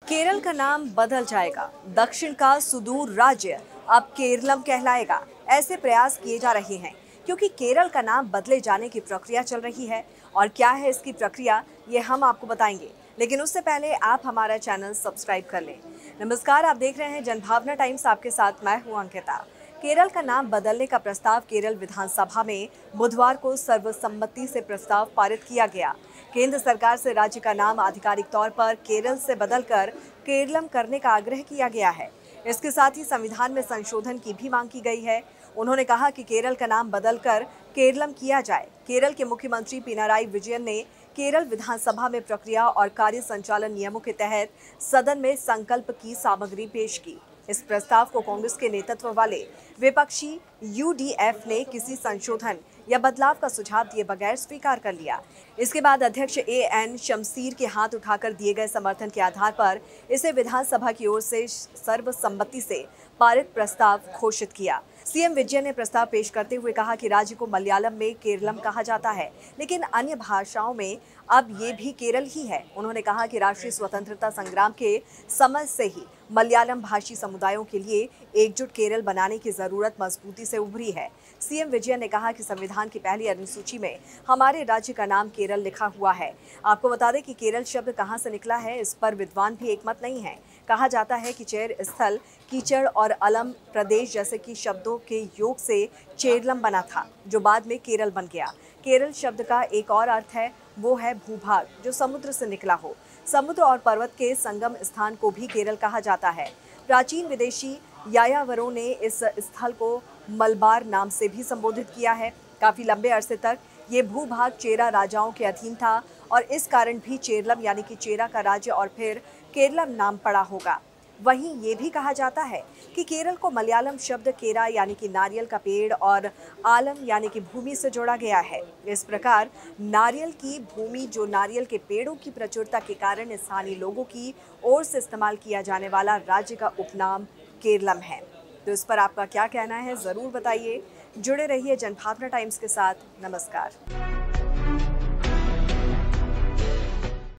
केरल का नाम बदल जाएगा। दक्षिण का सुदूर राज्य अब केरलम कहलाएगा। ऐसे प्रयास किए जा रहे हैं क्योंकि केरल का नाम बदले जाने की प्रक्रिया चल रही है। और क्या है इसकी प्रक्रिया, ये हम आपको बताएंगे, लेकिन उससे पहले आप हमारा चैनल सब्सक्राइब कर लें। नमस्कार, आप देख रहे हैं जनभावना टाइम्स। आपके साथ मैं हूं अंकिता। केरल का नाम बदलने का प्रस्ताव केरल विधानसभा में बुधवार को सर्वसम्मति से प्रस्ताव पारित किया गया। केंद्र सरकार से राज्य का नाम आधिकारिक तौर पर केरल से बदलकर केरलम करने का आग्रह किया गया है। इसके साथ ही संविधान में संशोधन की भी मांग की गई है। उन्होंने कहा कि केरल का नाम बदलकर केरलम किया जाए। केरल के मुख्यमंत्री पिनाराई विजयन ने केरल विधानसभा में प्रक्रिया और कार्य संचालन नियमों के तहत सदन में संकल्प की सामग्री पेश की। इस प्रस्ताव को कांग्रेस के नेतृत्व वाले विपक्षी यूडीएफ ने किसी संशोधन या बदलाव का सुझाव दिए बगैर स्वीकार कर लिया। इसके बाद अध्यक्ष एएन शमसीर के हाथ उठाकर दिए गए समर्थन के आधार पर इसे विधानसभा की ओर से सर्वसम्मति से पारित प्रस्ताव घोषित किया। सीएम विजयन ने प्रस्ताव पेश करते हुए कहा कि राज्य को मलयालम में केरलम कहा जाता है, लेकिन अन्य भाषाओं में अब ये भी केरल ही है। उन्होंने कहा कि राष्ट्रीय स्वतंत्रता संग्राम के समय से ही मलयालम भाषी समुदायों के लिए एकजुट केरल बनाने की जरूरत मजबूती से उभरी है। सीएम विजयन ने कहा कि संविधान की पहली अनुसूची में हमारे राज्य का नाम केरल लिखा हुआ है। आपको बता दें कि केरल शब्द कहां से निकला है, इस पर विद्वान भी एकमत नहीं है। कहा जाता है कि चेर स्थल, कीचड़ और अलम प्रदेश जैसे कि शब्दों के योग से चेरलम बना था, जो बाद में केरल बन गया। केरल शब्द का एक और अर्थ है, वो है भूभाग जो समुद्र से निकला हो। समुद्र और पर्वत के संगम स्थान को भी केरल कहा जाता है। प्राचीन विदेशी यायावरों ने इस स्थल को मलबार नाम से भी संबोधित किया है। काफी लंबे अरसे तक ये भूभाग चेरा राजाओं के अधीन था और इस कारण भी चेरलम यानी कि चेरा का राज्य और फिर केरलम नाम पड़ा होगा। वहीं ये भी कहा जाता है कि केरल को मलयालम शब्द केरा यानी कि नारियल का पेड़ और आलम यानी कि भूमि से जोड़ा गया है। इस प्रकार नारियल की भूमि, जो नारियल के पेड़ों की प्रचुरता के कारण स्थानीय लोगों की ओर से इस्तेमाल किया जाने वाला राज्य का उपनाम केरलम है। तो इस पर आपका क्या कहना है, जरूर बताइए। जुड़े रहिए जनभावना टाइम्स के साथ। नमस्कार।